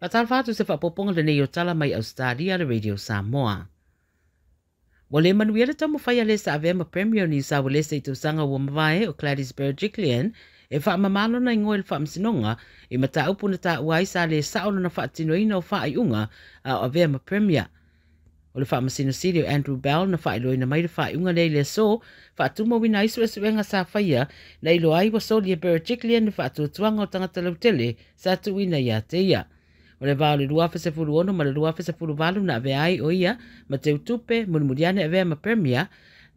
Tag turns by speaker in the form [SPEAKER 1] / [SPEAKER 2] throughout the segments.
[SPEAKER 1] Patal fatu se whapoponga le nei o Tala mai Ausetalia le Radio Samoa. Wale manuia le tamu whaia le sa avema Premier ni sa wale se tu sanga wa mawai o Gladys Berejiklian e wha mamalo na ingoe le wha msinonga e mata upu na ta uai sa le saola na wha tino ina o wha iunga a avema Premier. O le wha masino siri o Andrew Bell na wha iloi na mai le wha iunga nei le so wha tumo wina isu e suenga sa whaia na ilo ai wa so lia Berejiklian na wha tuatuanga o tangata lautele sa tu ina ia te ia. O le vau le lua fese fulu ono ma le lua fese fulu valu na ave ai o ia ma te utupe muriane ave ma Premier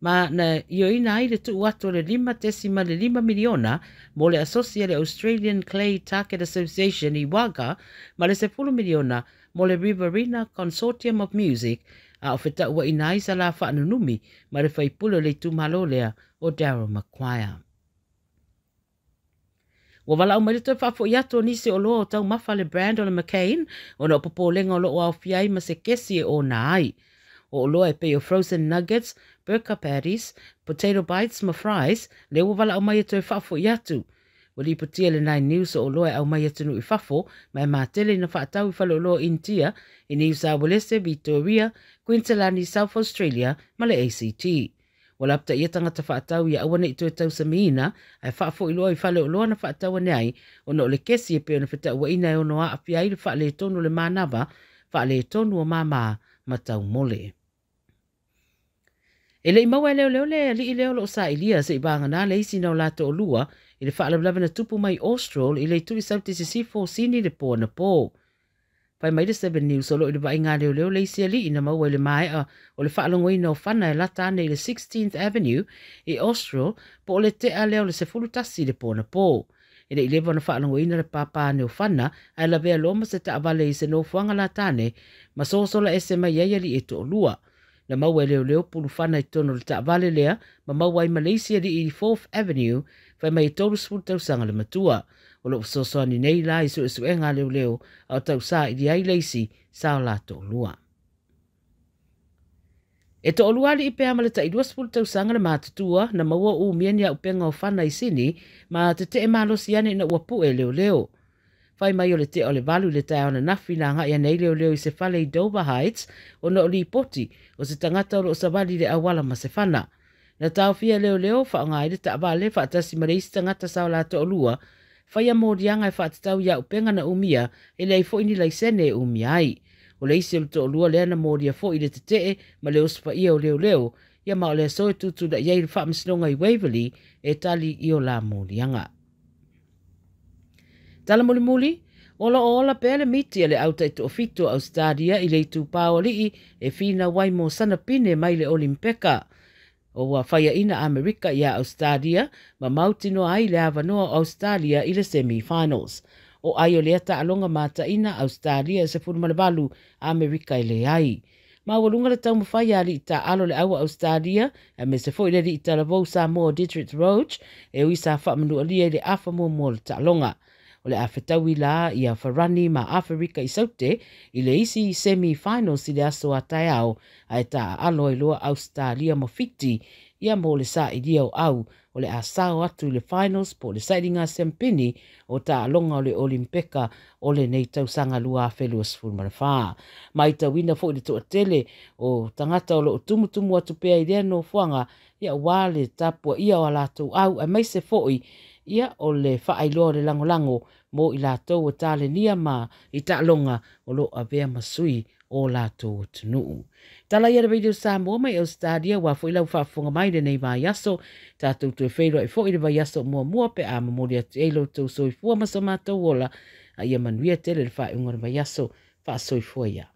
[SPEAKER 1] ma na io ina ai le tu watu le 5 miliona mo le Associated Australian Clay Target Association i waga ma le 10 miliona mo le Riverina Consortium of Music a o feta ua ina ai sa la whaanunumi ma le whaipulo le tumalo lea o Darryl Maguire. Wa wala o mai toi whafo i ato nisi o loa o tau mafa le brand o le McCain o na popo lenga o loa o fiai ma se kesi e o na ai. O loa e pei o frozen nuggets, burger patties, potato bites ma fries, le wa wala o mai toi whafo i atu. Wa li putia le 9 News o loa au mai atu nu i whafo, mai ma tele na whaatau i whalo loa intia i New South Wales, Victoria, Queensland, South Australia, ma le ACT. Wala apta ia tangata whaatau ia awane i tue tau samina, ai whaafo i loa i whale o loa na whaatau nei, o na o le kesi e peo na whita ua ina e ono a apia i le whaale tonu le mānawa, whaale tonu o māma ma tau mole. E le imaua leo le li i leo lo sa ilia se i banga na le isi na o lato o lua, i le whaale blawa na tupu mai Austral i le tui sauti si sifo sini le pō na pō. Pai mai le 7 News o lo i le vai ngā leo le isi ali ina maua le mai o le whaalongo ina o whana e lata ane i le 16th Avenue i Austral po o le te a leo le se fulutasi le pōna pō. E le ilewa na whaalongo ina le pāpā ane o whana a la vea loma se ta avale i se no fuanga lata ane ma sosola e se mai iaia li e to lua. Na maua leo pulu whana i tono le ta avale lea ma maua i Malaysia li i 4th Avenue whai mai i tolu sfultau sanga le matua. O lo sosoani nei la i su e ngā leo au tau sa i di ai leisi sa o la to lua. E to lua li i pe amale ta i 2 tau sanga le mātutua na maua u mieni a upenga o whana i sini ma te malosi ane na uapu e leo. Whai mai o le te o le valu le tai ona nafi na nga ia nei leo i se whale i Dover Heights o na o li poti o se tangata o lo savali le awala ma se whana. Na tau fia leo wha i le ta avale wha atasi mareisi tangata sa o la to lua whaia mōrianga e whātatau ia upenga na umia e lei fo ini lai sene e umia ai. O le isi o to lua lea na mōria fo i le te ma le ospa ia o leo ia ma o le soe tutu da iei le whaamsinonga i Waverley e tali i o la mōrianga. Tala muli, ola pele miti le auta i to ofito Ausetalia i le tu pāo lii e whina wai mō sana pine mai le Olimpeka. O wa whaia ina Amerika ia Ausetalia, ma mautino ai le avanoa Australia i le semi-finals. O ai o lea ta alonga mata ina Australia se furu malabalu Amerika i le ai. Ma walunga le tau mawhaia li ta alo le awa Australia, e me se fo i le li ta lavou Samoa District Roach, e uisa whaamanu alia le afa mo le ta alonga. O le awhetawi la i a wharani ma Afrika i saute i le isi semi-finals i le aso a tai au a e ta alo i loa Australia mo fiti ia mo le sa i dio au o le asao atu le finals po le sairinga sempini o ta alonga o le Olimpeka o le nei tausanga lua a whelua sfulmarafaa. Mai ta wina fo i le toa tele o tangata o lo tumutumu atu pea i rea no fuanga ia wale tapua ia o alatou au a mai se foi ia o le whaailoa le langolango mo i lātou o tāle nia ma i tālonga o lo a vea masui o lātou o tunuu. Tala ia Radio Samoa mai Ausetalia wa fo i lau whaafonga mai le nei vai aso, tātou tue whairo e fo i le vai aso mua pe a mamori ati eilo tau soi fua masa mātou ola, a ia manuia tele le whae ungar vai aso, wha soi fua ia.